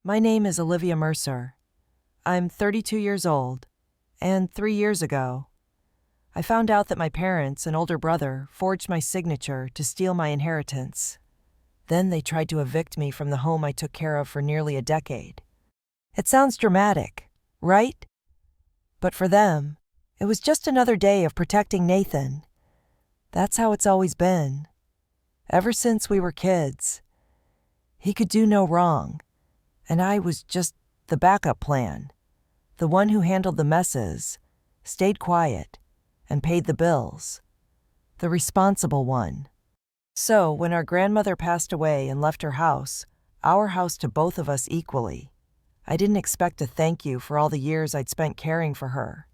My name is Olivia Mercer. I'm 32 years old, and 3 years ago, I found out that my parents and older brother forged my signature to steal my inheritance. Then they tried to evict me from the home I took care of for nearly a decade. It sounds dramatic, right? But for them, it was just another day of protecting Nathan. That's how it's always been. Ever since we were kids. He could do no wrong, and I was just the backup plan, the one who handled the messes, stayed quiet, and paid the bills. The responsible one. So, when our grandmother passed away and left her house, our house to both of us equally, I didn't expect a thank you for all the years I'd spent caring for her.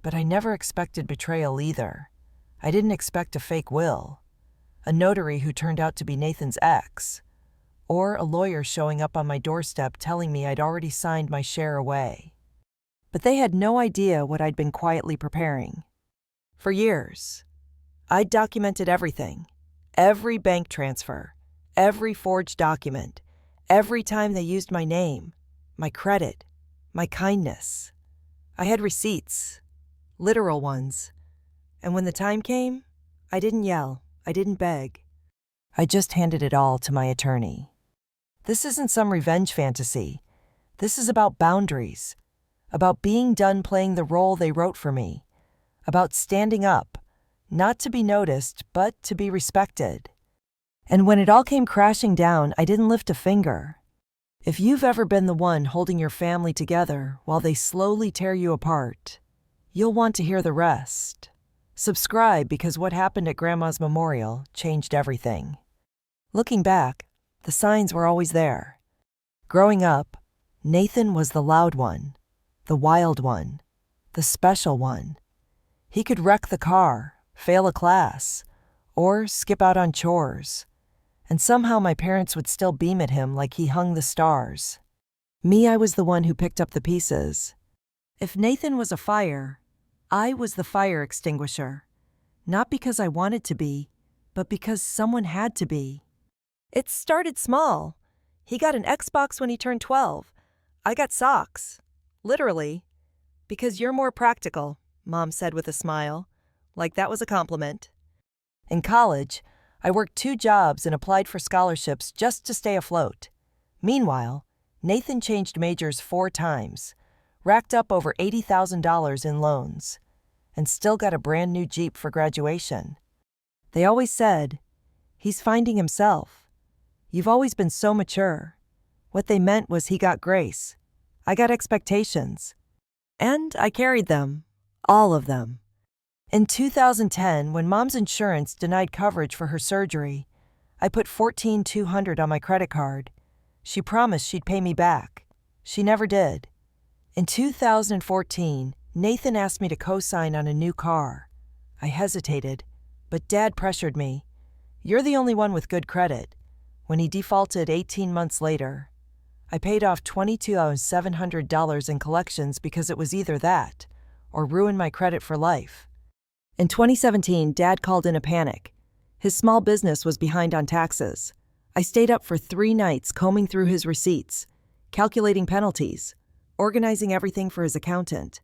But I never expected betrayal either. I didn't expect a fake will, a notary who turned out to be Nathan's ex, or a lawyer showing up on my doorstep telling me I'd already signed my share away. But they had no idea what I'd been quietly preparing. For years, I'd documented everything, every bank transfer, every forged document, every time they used my name, my credit, my kindness. I had receipts, literal ones, and when the time came, I didn't yell, I didn't beg. I just handed it all to my attorney. This isn't some revenge fantasy. This is about boundaries, about being done playing the role they wrote for me, about standing up, not to be noticed, but to be respected. And when it all came crashing down, I didn't lift a finger. If you've ever been the one holding your family together while they slowly tear you apart, you'll want to hear the rest. Subscribe, because what happened at Grandma's memorial changed everything. Looking back, the signs were always there. Growing up, Nathan was the loud one, the wild one, the special one. He could wreck the car, fail a class, or skip out on chores. And somehow my parents would still beam at him like he hung the stars. Me, I was the one who picked up the pieces. If Nathan was a fire, I was the fire extinguisher. Not because I wanted to be, but because someone had to be. It started small. He got an Xbox when he turned 12. I got socks. Literally. Because you're more practical, Mom said with a smile, like that was a compliment. In college, I worked 2 jobs and applied for scholarships just to stay afloat. Meanwhile, Nathan changed majors 4 times, racked up over $80,000 in loans, and still got a brand new Jeep for graduation. They always said, "He's finding himself. You've always been so mature." What they meant was he got grace. I got expectations. And I carried them. All of them. In 2010, when Mom's insurance denied coverage for her surgery, I put $14,200 on my credit card. She promised she'd pay me back. She never did. In 2014, Nathan asked me to co-sign on a new car. I hesitated, but Dad pressured me. "You're the only one with good credit." When he defaulted 18 months later, I paid off $22,700 in collections because it was either that or ruin my credit for life. In 2017, Dad called in a panic. His small business was behind on taxes. I stayed up for 3 nights combing through his receipts, calculating penalties, organizing everything for his accountant.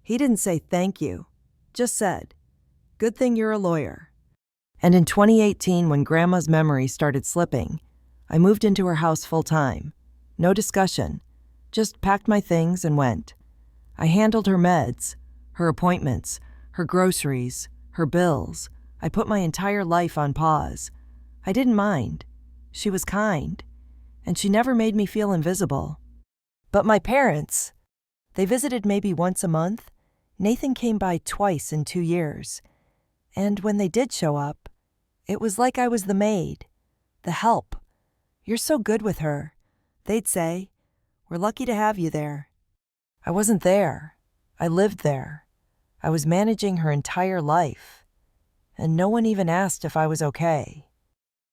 He didn't say thank you, just said, "Good thing you're a lawyer." And in 2018, when Grandma's memory started slipping, I moved into her house full-time. No discussion, just packed my things and went. I handled her meds, her appointments, her groceries, her bills. I put my entire life on pause. I didn't mind. She was kind, and she never made me feel invisible. But my parents, they visited maybe once a month. Nathan came by twice in 2 years. And when they did show up, it was like I was the maid, the help. "You're so good with her," they'd say. "We're lucky to have you there." I wasn't there. I lived there. I was managing her entire life. And no one even asked if I was okay.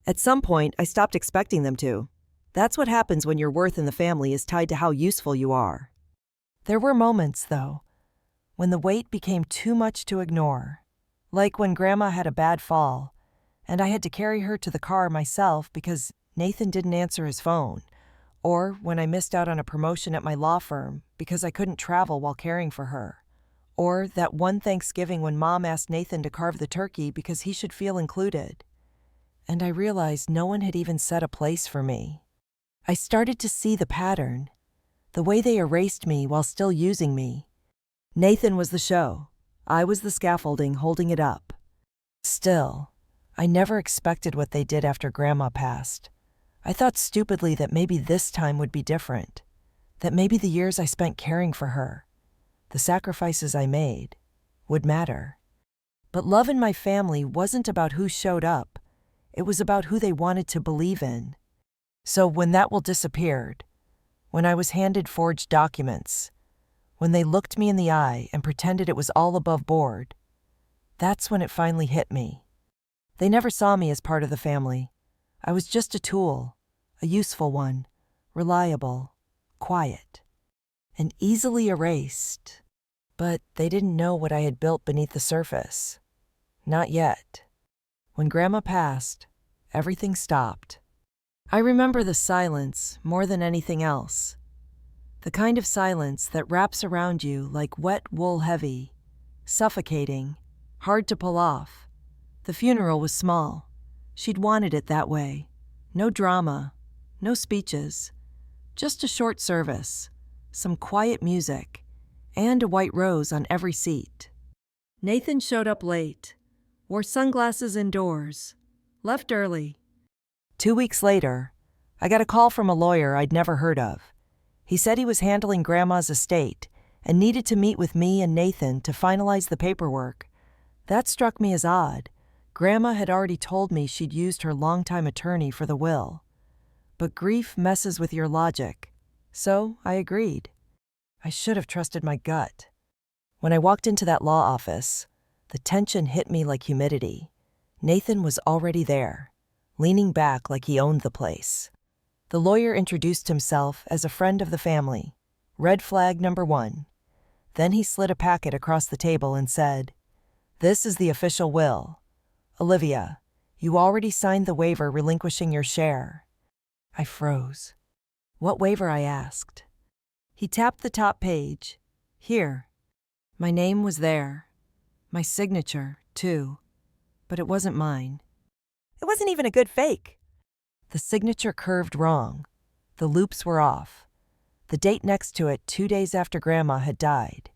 At some point, I stopped expecting them to. That's what happens when your worth in the family is tied to how useful you are. There were moments, though, when the weight became too much to ignore. Like when Grandma had a bad fall, and I had to carry her to the car myself because Nathan didn't answer his phone. or when I missed out on a promotion at my law firm because I couldn't travel while caring for her, or that one Thanksgiving when Mom asked Nathan to carve the turkey because he should feel included. And I realized no one had even set a place for me. I started to see the pattern, the way they erased me while still using me. Nathan was the show. I was the scaffolding holding it up. Still, I never expected what they did after Grandma passed. I thought stupidly that maybe this time would be different, that maybe the years I spent caring for her, the sacrifices I made, would matter. But love in my family wasn't about who showed up. It was about who they wanted to believe in. So when that will disappeared, when I was handed forged documents, when they looked me in the eye and pretended it was all above board, that's when it finally hit me. They never saw me as part of the family. I was just a tool, a useful one, reliable, quiet, and easily erased. But they didn't know what I had built beneath the surface. Not yet. When Grandma passed, everything stopped. I remember the silence more than anything else. The kind of silence that wraps around you like wet wool, heavy, suffocating, hard to pull off. The funeral was small. She'd wanted it that way. No drama, no speeches, just a short service, some quiet music, and a white rose on every seat. Nathan showed up late, wore sunglasses indoors, left early. 2 weeks later, I got a call from a lawyer I'd never heard of. He said he was handling Grandma's estate and needed to meet with me and Nathan to finalize the paperwork. That struck me as odd. Grandma had already told me she'd used her longtime attorney for the will. But grief messes with your logic, so I agreed. I should have trusted my gut. When I walked into that law office, the tension hit me like humidity. Nathan was already there, leaning back like he owned the place. The lawyer introduced himself as a friend of the family. Red flag number 1. Then he slid a packet across the table and said, "This is the official will. Olivia, you already signed the waiver relinquishing your share." I froze. "What waiver?" I asked. He tapped the top page. "Here." My name was there. My signature, too. But it wasn't mine. It wasn't even a good fake. The signature curved wrong. The loops were off. The date next to it 2 days after Grandma had died.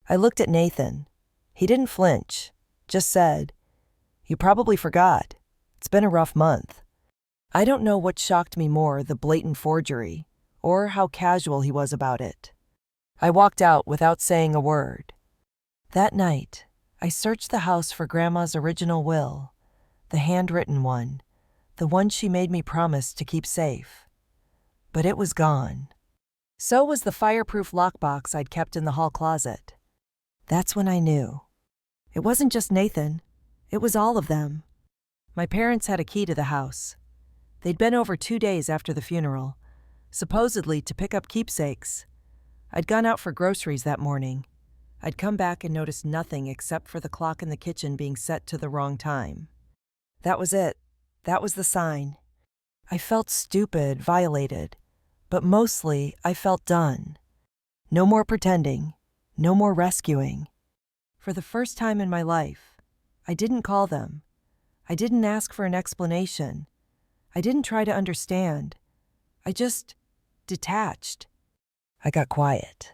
I looked at Nathan. He didn't flinch, just said, "You probably forgot. It's been a rough month." I don't know what shocked me more, the blatant forgery, or how casual he was about it. I walked out without saying a word. That night, I searched the house for Grandma's original will, the handwritten one, the one she made me promise to keep safe. But it was gone. So was the fireproof lockbox I'd kept in the hall closet. That's when I knew. It wasn't just Nathan. It was all of them. My parents had a key to the house. They'd been over 2 days after the funeral, supposedly to pick up keepsakes. I'd gone out for groceries that morning. I'd come back and noticed nothing except for the clock in the kitchen being set to the wrong time. That was it. That was the sign. I felt stupid, violated, but mostly I felt done. No more pretending, no more rescuing. For the first time in my life, I didn't call them. I didn't ask for an explanation. I didn't try to understand. I just detached. I got quiet.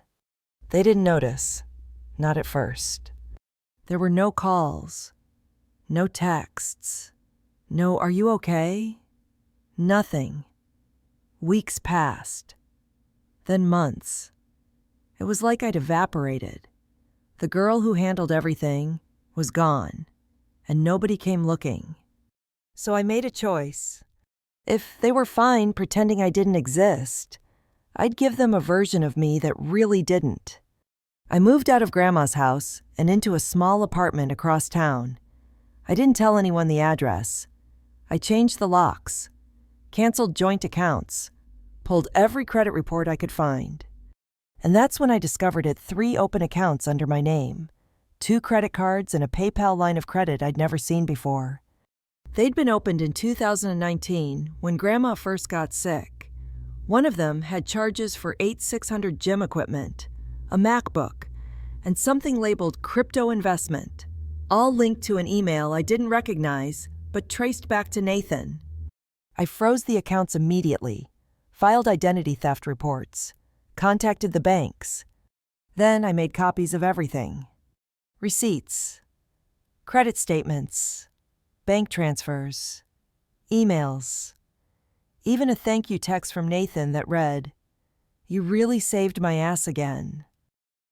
They didn't notice, not at first. There were no calls, no texts, no "Are you okay?" Nothing. Weeks passed. Then months. It was like I'd evaporated. The girl who handled everything was gone, and nobody came looking. So I made a choice. If they were fine pretending I didn't exist, I'd give them a version of me that really didn't. I moved out of Grandma's house and into a small apartment across town. I didn't tell anyone the address. I changed the locks, canceled joint accounts, pulled every credit report I could find. And that's when I discovered 3 open accounts under my name, 2 credit cards and a PayPal line of credit I'd never seen before. They'd been opened in 2019 when Grandma first got sick, One of them had charges for 8600 gym equipment, a MacBook, and something labeled crypto investment, all linked to an email I didn't recognize but traced back to Nathan. I froze the accounts immediately, filed identity theft reports, contacted the banks. Then I made copies of everything: receipts, credit statements, bank transfers, emails, even a thank you text from Nathan that read, "You really saved my ass again."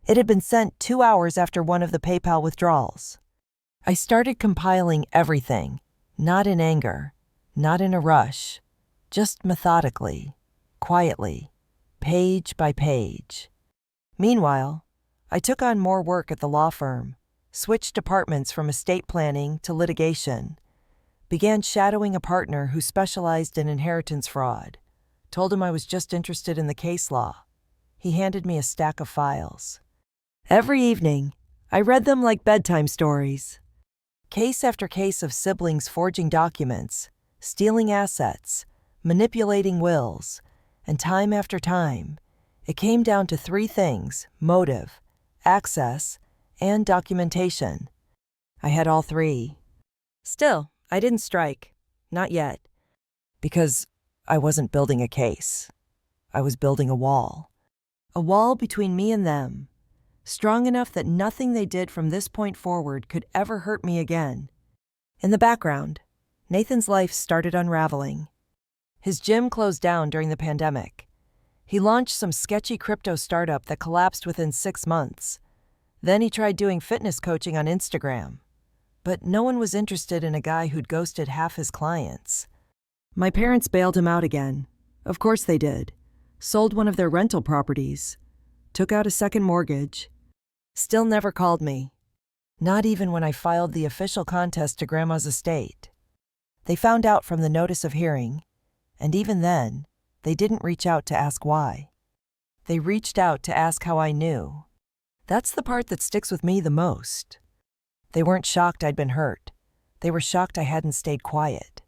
It had been sent 2 hours after one of the PayPal withdrawals. I started compiling everything, not in anger, not in a rush, just methodically, quietly, page by page. Meanwhile, I took on more work at the law firm, switched departments from estate planning to litigation, began shadowing a partner who specialized in inheritance fraud, told him I was just interested in the case law. He handed me a stack of files. Every evening, I read them like bedtime stories. Case after case of siblings forging documents, stealing assets, manipulating wills, and time after time, it came down to 3 things: motive, access, and documentation. I had all 3. Still, I didn't strike. Not yet. Because I wasn't building a case. I was building a wall. A wall between me and them, strong enough that nothing they did from this point forward could ever hurt me again. In the background, Nathan's life started unraveling. His gym closed down during the pandemic. He launched some sketchy crypto startup that collapsed within 6 months. Then he tried doing fitness coaching on Instagram. But no one was interested in a guy who'd ghosted half his clients. My parents bailed him out again. Of course they did. Sold one of their rental properties. Took out a second mortgage. Still never called me. Not even when I filed the official contest to Grandma's estate. They found out from the notice of hearing, and even then, they didn't reach out to ask why. They reached out to ask how I knew. That's the part that sticks with me the most. They weren't shocked I'd been hurt. They were shocked I hadn't stayed quiet.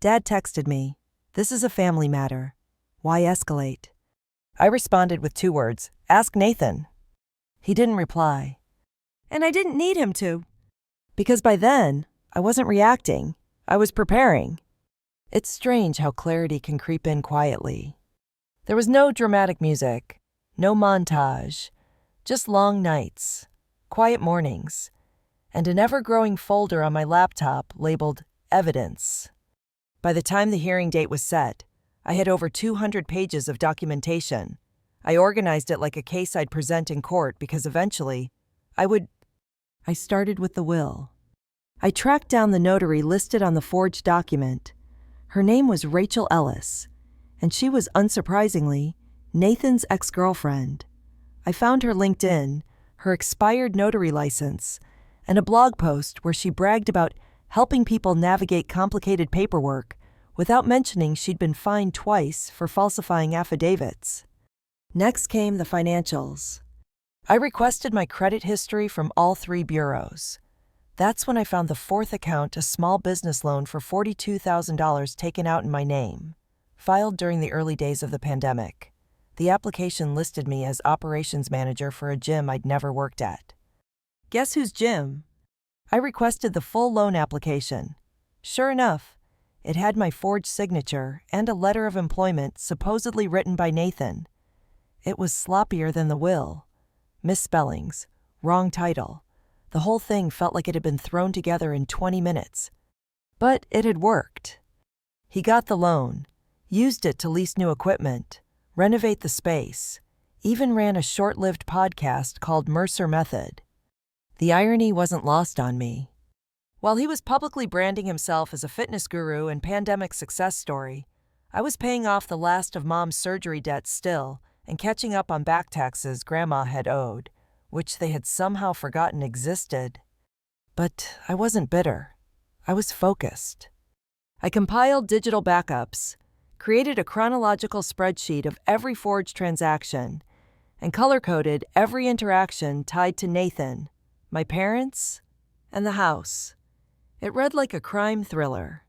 Dad texted me, "This is a family matter. Why escalate?" I responded with 2 words, "Ask Nathan." He didn't reply. And I didn't need him to. Because by then, I wasn't reacting. I was preparing. It's strange how clarity can creep in quietly. There was no dramatic music, no montage, just long nights, quiet mornings, and an ever-growing folder on my laptop labeled Evidence. By the time the hearing date was set, I had over 200 pages of documentation. I organized it like a case I'd present in court because eventually, I started with the will. I tracked down the notary listed on the forged document. Her name was Rachel Ellis, and she was, unsurprisingly, Nathan's ex-girlfriend. I found her LinkedIn, her expired notary license, and a blog post where she bragged about helping people navigate complicated paperwork without mentioning she'd been fined twice for falsifying affidavits. Next came the financials. I requested my credit history from all 3 bureaus. That's when I found the 4th account, a small business loan for $42,000 taken out in my name, filed during the early days of the pandemic. The application listed me as operations manager for a gym I'd never worked at. Guess whose gym? I requested the full loan application. Sure enough, it had my forged signature and a letter of employment supposedly written by Nathan. It was sloppier than the will. Misspellings, wrong title. The whole thing felt like it had been thrown together in 20 minutes. But it had worked. He got the loan, used it to lease new equipment, renovate the space, even ran a short-lived podcast called Mercer Method. The irony wasn't lost on me. While he was publicly branding himself as a fitness guru and pandemic success story, I was paying off the last of Mom's surgery debts still and catching up on back taxes Grandma had owed, which they had somehow forgotten existed. But I wasn't bitter. I was focused. I compiled digital backups, created a chronological spreadsheet of every forged transaction, and color-coded every interaction tied to Nathan, my parents, and the house. It read like a crime thriller.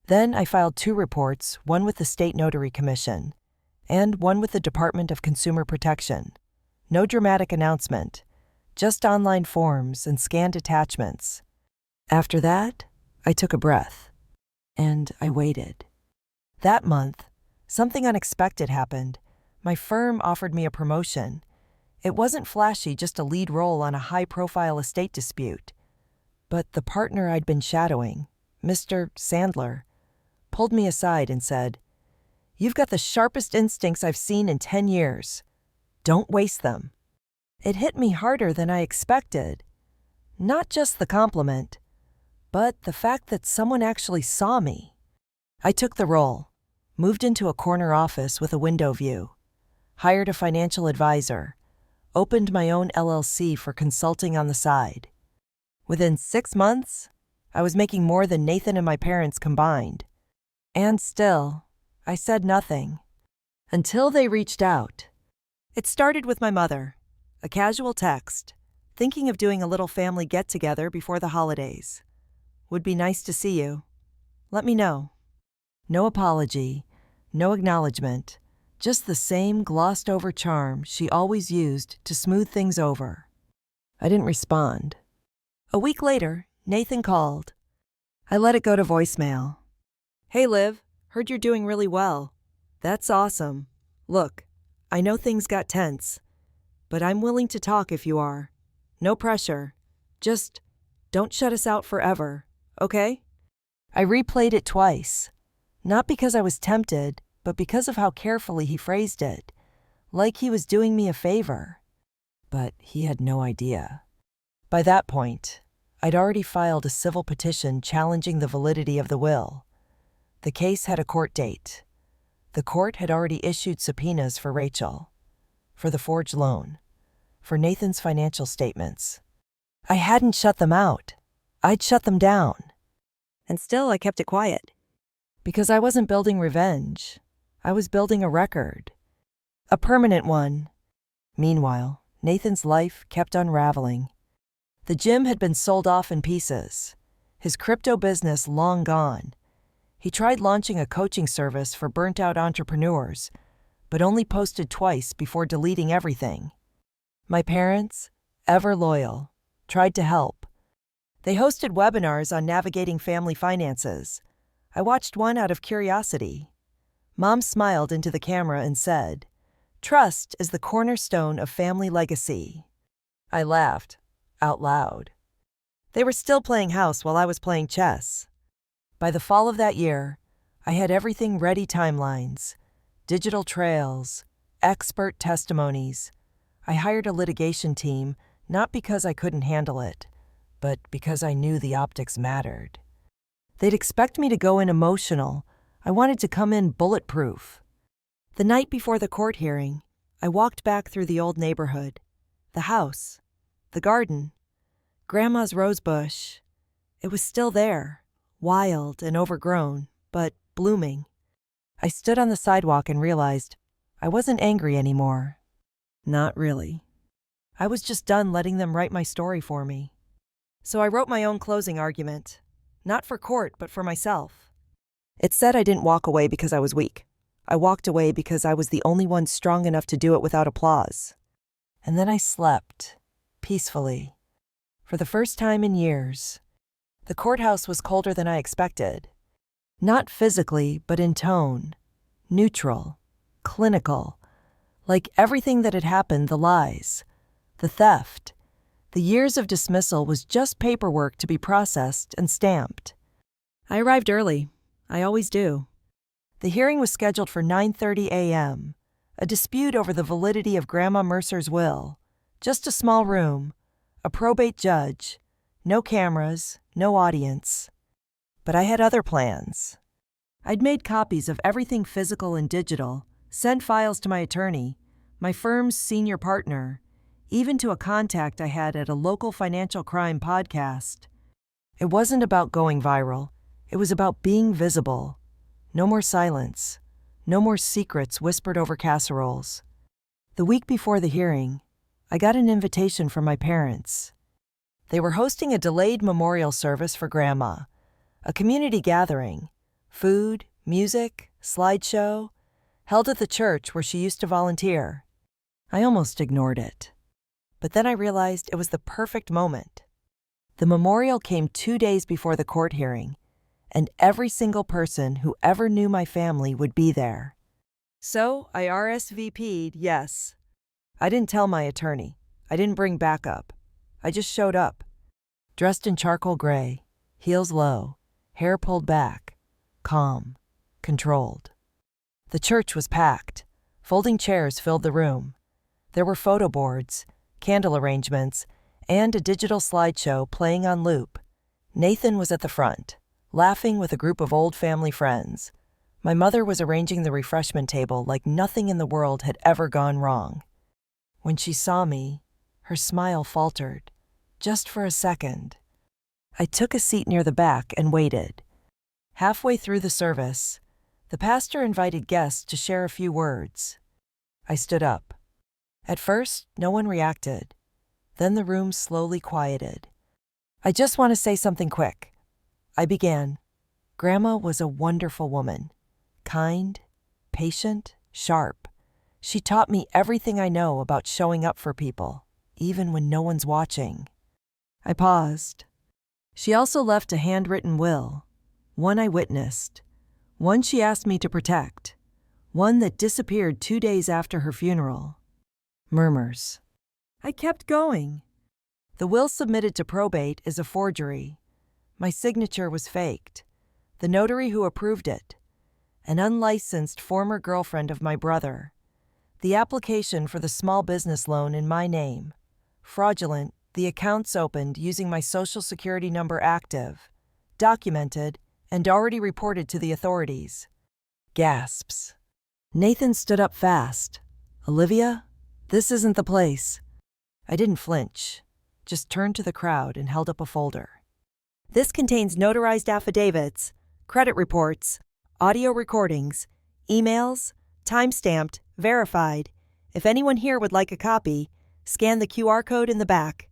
Then I filed 2 reports, one with the State Notary Commission, and one with the Department of Consumer Protection. No dramatic announcement, just online forms and scanned attachments. After that, I took a breath, and I waited. That month, something unexpected happened. My firm offered me a promotion. It wasn't flashy, just a lead role on a high-profile estate dispute. But the partner I'd been shadowing, Mr. Sandler, pulled me aside and said, "You've got the sharpest instincts I've seen in 10 years. Don't waste them." It hit me harder than I expected. Not just the compliment, but the fact that someone actually saw me. I took the role, moved into a corner office with a window view, hired a financial advisor, opened my own LLC for consulting on the side. Within 6 months, I was making more than Nathan and my parents combined. And still, I said nothing. Until they reached out. It started with my mother, a casual text, thinking of doing a little family get-together before the holidays. Would be nice to see you. Let me know. No apology, no acknowledgement, just the same glossed-over charm she always used to smooth things over. I didn't respond. A week later, Nathan called. I let it go to voicemail. "Hey, Liv, heard you're doing really well. That's awesome. Look, I know things got tense, but I'm willing to talk if you are. No pressure. Just don't shut us out forever, okay?" I replayed it twice, not because I was tempted, but because of how carefully he phrased it, like he was doing me a favor. But he had no idea. By that point, I'd already filed a civil petition challenging the validity of the will. The case had a court date. The court had already issued subpoenas for Rachel, for the forged loan, for Nathan's financial statements. I hadn't shut them out. I'd shut them down. And still I kept it quiet. Because I wasn't building revenge. I was building a record. A permanent one. Meanwhile, Nathan's life kept unraveling. The gym had been sold off in pieces. His crypto business long gone. He tried launching a coaching service for burnt-out entrepreneurs, but only posted twice before deleting everything. My parents, ever loyal, tried to help. They hosted webinars on navigating family finances. I watched one out of curiosity. Mom smiled into the camera and said, "Trust is the cornerstone of family legacy." I laughed, out loud. They were still playing house while I was playing chess. By the fall of that year, I had everything ready: timelines, digital trails, expert testimonies. I hired a litigation team, not because I couldn't handle it, but because I knew the optics mattered. They'd expect me to go in emotional. I wanted to come in bulletproof. The night before the court hearing, I walked back through the old neighborhood, the house, the garden, Grandma's rose bush. It was still there. Wild and overgrown, but blooming. I stood on the sidewalk and realized I wasn't angry anymore. Not really. I was just done letting them write my story for me. So I wrote my own closing argument, not for court, but for myself. It said I didn't walk away because I was weak. I walked away because I was the only one strong enough to do it without applause. And then I slept, peacefully. For the first time in years. The courthouse was colder than I expected. Not physically, but in tone. Neutral. Clinical. Like everything that had happened, the lies, the theft, the years of dismissal was just paperwork to be processed and stamped. I arrived early. I always do. The hearing was scheduled for 9:30 a.m., a dispute over the validity of Grandma Mercer's will. Just a small room, a probate judge, no cameras, no audience. But I had other plans. I'd made copies of everything physical and digital, sent files to my attorney, my firm's senior partner, even to a contact I had at a local financial crime podcast. It wasn't about going viral. It was about being visible. No more silence. No more secrets whispered over casseroles. The week before the hearing, I got an invitation from my parents. They were hosting a delayed memorial service for Grandma, a community gathering, food, music, slideshow, held at the church where she used to volunteer. I almost ignored it. But then I realized it was the perfect moment. The memorial came 2 days before the court hearing, and every single person who ever knew my family would be there. So I RSVP'd, yes. I didn't tell my attorney. I didn't bring backup. I just showed up, dressed in charcoal gray, heels low, hair pulled back, calm, controlled. The church was packed. Folding chairs filled the room. There were photo boards, candle arrangements, and a digital slideshow playing on loop. Nathan was at the front, laughing with a group of old family friends. My mother was arranging the refreshment table like nothing in the world had ever gone wrong. When she saw me, her smile faltered, just for a second. I took a seat near the back and waited. Halfway through the service, the pastor invited guests to share a few words. I stood up. At first, no one reacted. Then the room slowly quieted. I just want to say something quick. I began. Grandma was a wonderful woman. Kind, patient, sharp. She taught me everything I know about showing up for people, even when no one's watching. I paused. She also left a handwritten will, one I witnessed, one she asked me to protect, one that disappeared 2 days after her funeral. Murmurs. I kept going. The will submitted to probate is a forgery. My signature was faked. The notary who approved it, an unlicensed former girlfriend of my brother. The application for the small business loan in my name. Fraudulent, the accounts opened using my social security number active, documented, and already reported to the authorities. Gasps. Nathan stood up fast. Olivia, this isn't the place. I didn't flinch, just turned to the crowd and held up a folder. This contains notarized affidavits, credit reports, audio recordings, emails, time-stamped, verified. If anyone here would like a copy, scan the QR code in the back.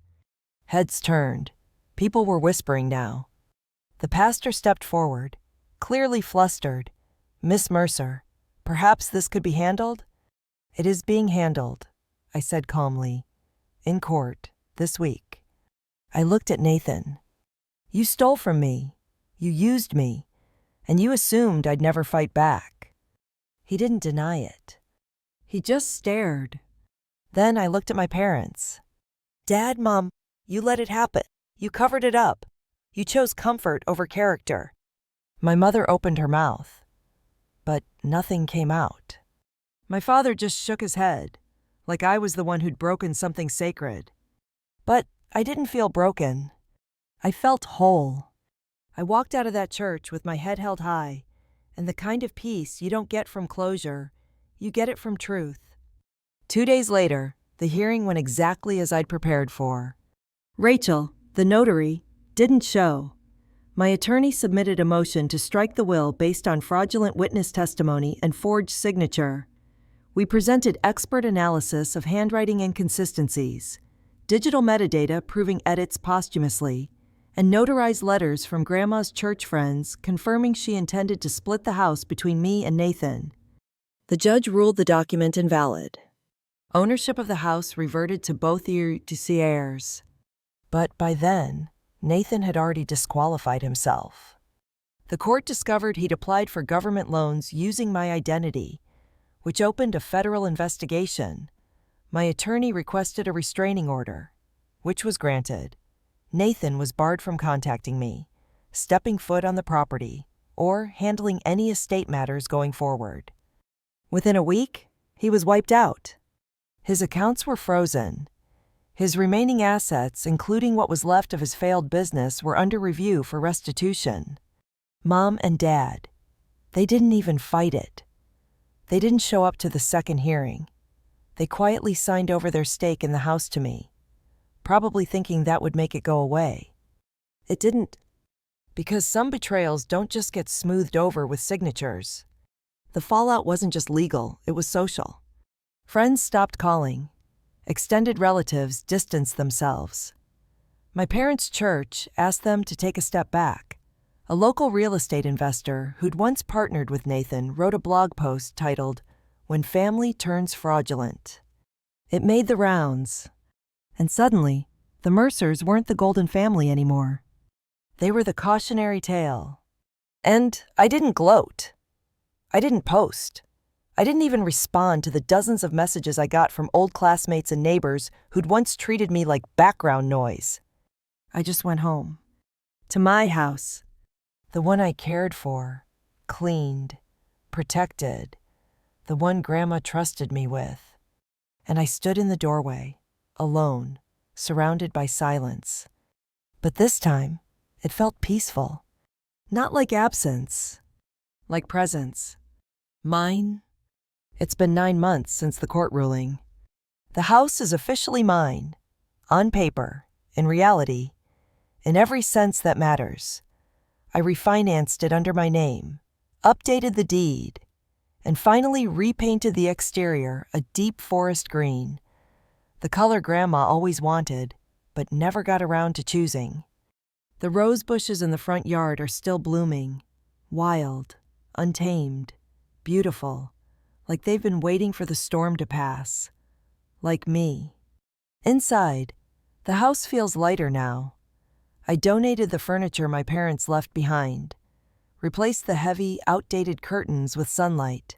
Heads turned. People were whispering now. The pastor stepped forward, clearly flustered. Miss Mercer, perhaps this could be handled? It is being handled, I said calmly. In court, this week. I looked at Nathan. You stole from me. You used me. And you assumed I'd never fight back. He didn't deny it. He just stared. Then I looked at my parents. Dad, Mom, you let it happen. You covered it up. You chose comfort over character. My mother opened her mouth, but nothing came out. My father just shook his head, like I was the one who'd broken something sacred. But I didn't feel broken. I felt whole. I walked out of that church with my head held high, and the kind of peace you don't get from closure, you get it from truth. 2 days later, the hearing went exactly as I'd prepared for. Rachel, the notary, didn't show. My attorney submitted a motion to strike the will based on fraudulent witness testimony and forged signature. We presented expert analysis of handwriting inconsistencies, digital metadata proving edits posthumously, and notarized letters from Grandma's church friends confirming she intended to split the house between me and Nathan. The judge ruled the document invalid. Ownership of the house reverted to both heirs. But by then, Nathan had already disqualified himself. The court discovered he'd applied for government loans using my identity, which opened a federal investigation. My attorney requested a restraining order, which was granted. Nathan was barred from contacting me, stepping foot on the property, or handling any estate matters going forward. Within a week, he was wiped out. His accounts were frozen. His remaining assets, including what was left of his failed business, were under review for restitution. Mom and Dad, they didn't even fight it. They didn't show up to the second hearing. They quietly signed over their stake in the house to me, probably thinking that would make it go away. It didn't, because some betrayals don't just get smoothed over with signatures. The fallout wasn't just legal, it was social. Friends stopped calling. Extended relatives distanced themselves. My parents' church asked them to take a step back. A local real estate investor who'd once partnered with Nathan wrote a blog post titled, when family turns fraudulent. It made the rounds. And suddenly, the Mercers weren't the golden family anymore. They were the cautionary tale. And I didn't gloat. I didn't post. I didn't even respond to the dozens of messages I got from old classmates and neighbors who'd once treated me like background noise. I just went home. To my house. The one I cared for, cleaned, protected. The one Grandma trusted me with. And I stood in the doorway, alone, surrounded by silence. But this time, it felt peaceful. Not like absence, like presence. Mine. It's been 9 months since the court ruling. The house is officially mine. On paper, in reality, in every sense that matters. I refinanced it under my name, updated the deed, and finally repainted the exterior a deep forest green, the color Grandma always wanted, but never got around to choosing. The rose bushes in the front yard are still blooming, wild, untamed, beautiful, like they've been waiting for the storm to pass. Like me. Inside, the house feels lighter now. I donated the furniture my parents left behind, replaced the heavy, outdated curtains with sunlight.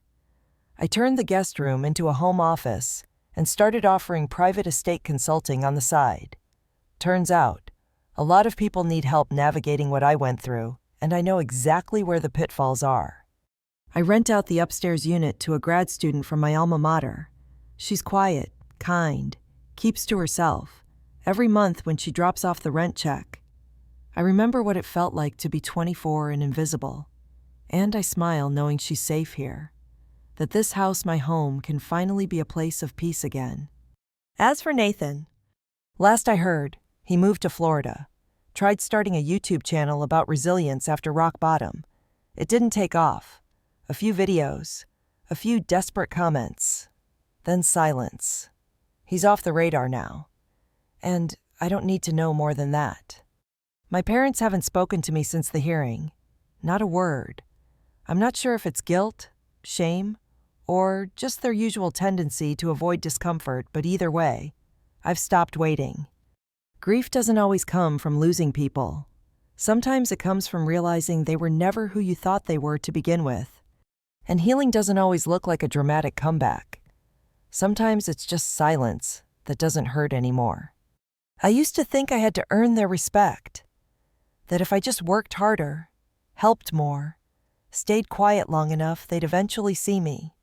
I turned the guest room into a home office and started offering private estate consulting on the side. Turns out, a lot of people need help navigating what I went through, and I know exactly where the pitfalls are. I rent out the upstairs unit to a grad student from my alma mater. She's quiet, kind, keeps to herself, every month when she drops off the rent check. I remember what it felt like to be 24 and invisible, and I smile knowing she's safe here, that this house, my home, can finally be a place of peace again. As for Nathan, last I heard, he moved to Florida, tried starting a YouTube channel about resilience after rock bottom. It didn't take off. A few videos, a few desperate comments, then silence. He's off the radar now, and I don't need to know more than that. My parents haven't spoken to me since the hearing. Not a word. I'm not sure if it's guilt, shame, or just their usual tendency to avoid discomfort, but either way, I've stopped waiting. Grief doesn't always come from losing people. Sometimes it comes from realizing they were never who you thought they were to begin with. And healing doesn't always look like a dramatic comeback. Sometimes it's just silence that doesn't hurt anymore. I used to think I had to earn their respect. That if I just worked harder, helped more, stayed quiet long enough, they'd eventually see me.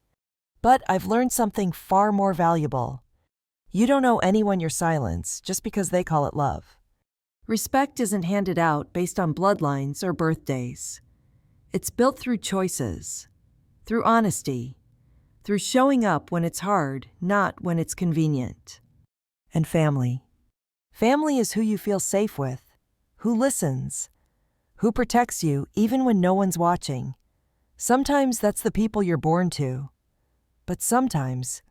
But I've learned something far more valuable. You don't owe anyone your silence just because they call it love. Respect isn't handed out based on bloodlines or birthdays. It's built through choices, through honesty, through showing up when it's hard, not when it's convenient. And family. Family is who you feel safe with, who listens, who protects you even when no one's watching. Sometimes that's the people you're born to, but sometimes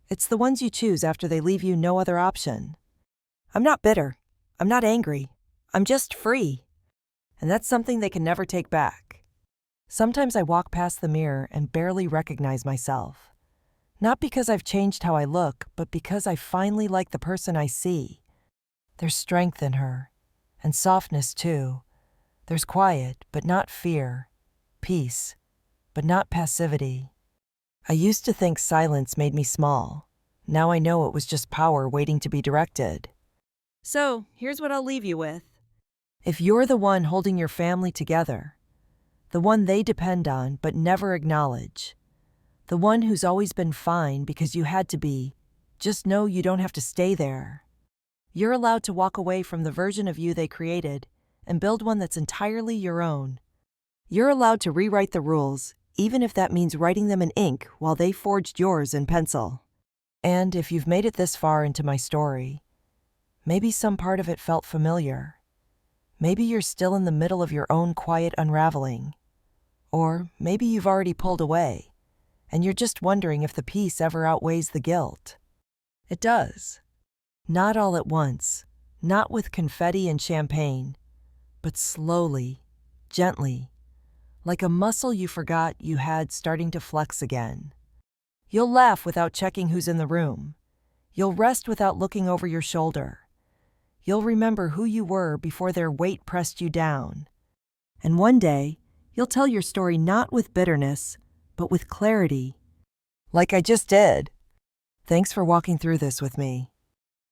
it's the ones you choose after they leave you no other option. I'm not bitter. I'm not angry. I'm just free. And that's something they can never take back. Sometimes I walk past the mirror and barely recognize myself. Not because I've changed how I look, but because I finally like the person I see. There's strength in her, and softness too. There's quiet, but not fear. Peace, but not passivity. I used to think silence made me small. Now I know it was just power waiting to be directed. So, here's what I'll leave you with. If you're the one holding your family together, the one they depend on but never acknowledge, the one who's always been fine because you had to be, just know you don't have to stay there. You're allowed to walk away from the version of you they created and build one that's entirely your own. You're allowed to rewrite the rules, even if that means writing them in ink while they forged yours in pencil. And if you've made it this far into my story, maybe some part of it felt familiar. Maybe you're still in the middle of your own quiet unraveling. Or maybe you've already pulled away, and you're just wondering if the peace ever outweighs the guilt. It does. Not all at once, not with confetti and champagne, but slowly, gently, like a muscle you forgot you had starting to flex again. You'll laugh without checking who's in the room. You'll rest without looking over your shoulder. You'll remember who you were before their weight pressed you down. And one day, you'll tell your story not with bitterness, but with clarity. Like I just did. Thanks for walking through this with me.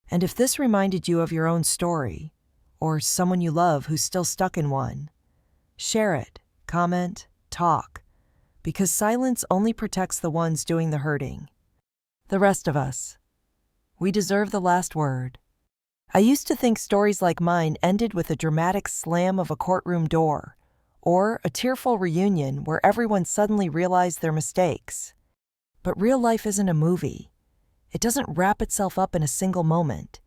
And if this reminded you of your own story, or someone you love who's still stuck in one, share it, comment, talk, because silence only protects the ones doing the hurting. The rest of us. We deserve the last word. I used to think stories like mine ended with a dramatic slam of a courtroom door, or a tearful reunion where everyone suddenly realized their mistakes. But real life isn't a movie. It doesn't wrap itself up in a single moment.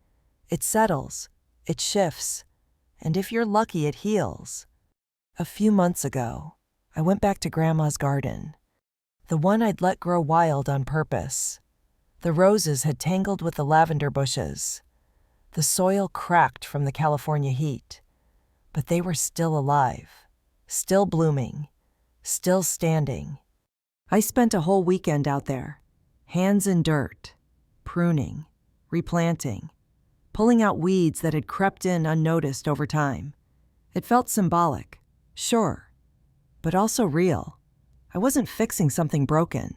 It settles, it shifts, and if you're lucky, it heals. A few months ago, I went back to Grandma's garden, the one I'd let grow wild on purpose. The roses had tangled with the lavender bushes. The soil cracked from the California heat, but they were still alive, still blooming, still standing. I spent a whole weekend out there, hands in dirt, pruning, replanting, pulling out weeds that had crept in unnoticed over time. It felt symbolic, sure, but also real. I wasn't fixing something broken.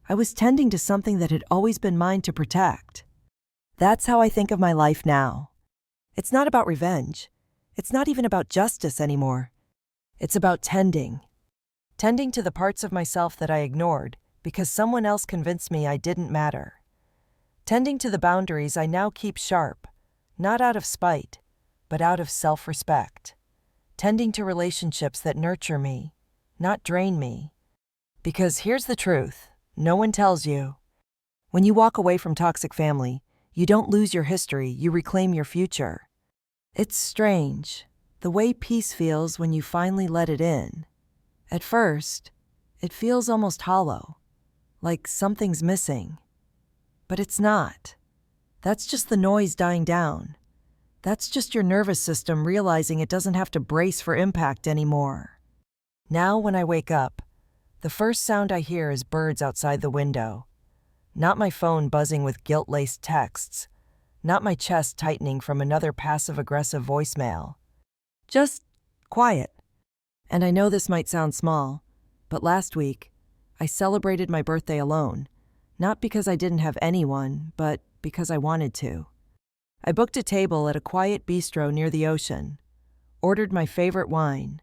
I was tending to something that had always been mine to protect. That's how I think of my life now. It's not about revenge. It's not even about justice anymore. It's about tending. Tending to the parts of myself that I ignored because someone else convinced me I didn't matter. Tending to the boundaries I now keep sharp, not out of spite, but out of self-respect. Tending to relationships that nurture me, not drain me. Because here's the truth, no one tells you. When you walk away from toxic family, you don't lose your history, you reclaim your future. It's strange, the way peace feels when you finally let it in. At first, it feels almost hollow, like something's missing. But it's not. That's just the noise dying down. That's just your nervous system realizing it doesn't have to brace for impact anymore. Now when I wake up, the first sound I hear is birds outside the window. Not my phone buzzing with guilt-laced texts. Not my chest tightening from another passive-aggressive voicemail. Just quiet. And I know this might sound small, but last week, I celebrated my birthday alone. Not because I didn't have anyone, but because I wanted to. I booked a table at a quiet bistro near the ocean, ordered my favorite wine,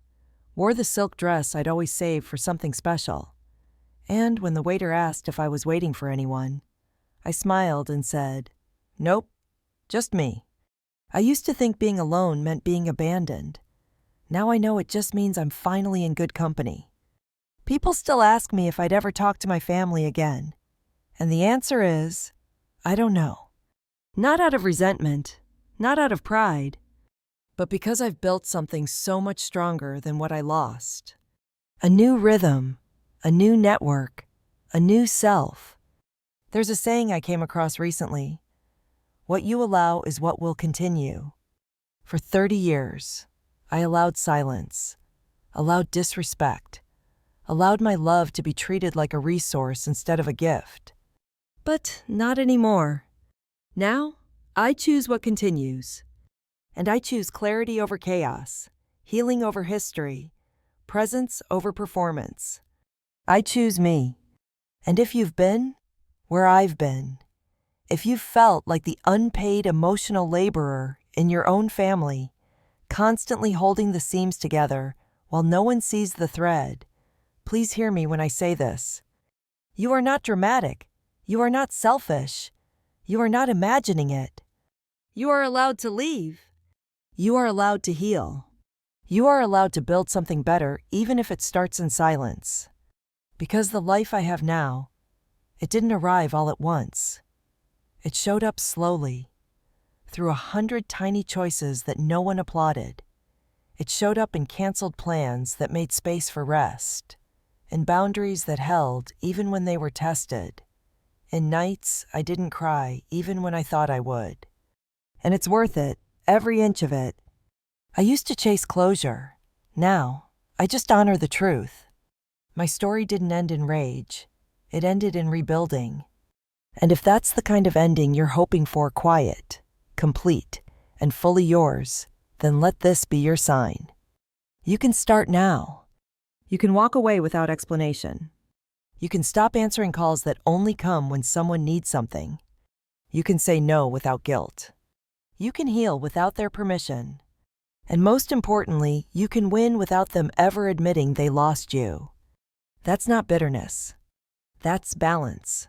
wore the silk dress I'd always saved for something special. And when the waiter asked if I was waiting for anyone, I smiled and said, "Nope, just me." I used to think being alone meant being abandoned. Now I know it just means I'm finally in good company. People still ask me if I'd ever talk to my family again. And the answer is, I don't know. Not out of resentment, not out of pride, but because I've built something so much stronger than what I lost. A new rhythm, a new network, a new self. There's a saying I came across recently. What you allow is what will continue. For 30 years, I allowed silence, allowed disrespect, allowed my love to be treated like a resource instead of a gift. But not anymore. Now, I choose what continues. And I choose clarity over chaos, healing over history, presence over performance. I choose me. And if you've been where I've been, if you've felt like the unpaid emotional laborer in your own family, constantly holding the seams together while no one sees the thread, please hear me when I say this. You are not dramatic. You are not selfish. You are not imagining it. You are allowed to leave. You are allowed to heal. You are allowed to build something better even if it starts in silence. Because the life I have now, it didn't arrive all at once. It showed up slowly, through 100 tiny choices that no one applauded. It showed up in canceled plans that made space for rest, in boundaries that held even when they were tested, in nights I didn't cry even when I thought I would. And it's worth it, every inch of it. I used to chase closure. Now, I just honor the truth. My story didn't end in rage. It ended in rebuilding. And if that's the kind of ending you're hoping for, quiet, complete, and fully yours, then let this be your sign. You can start now. You can walk away without explanation. You can stop answering calls that only come when someone needs something. You can say no without guilt. You can heal without their permission. And most importantly, you can win without them ever admitting they lost you. That's not bitterness. That's balance.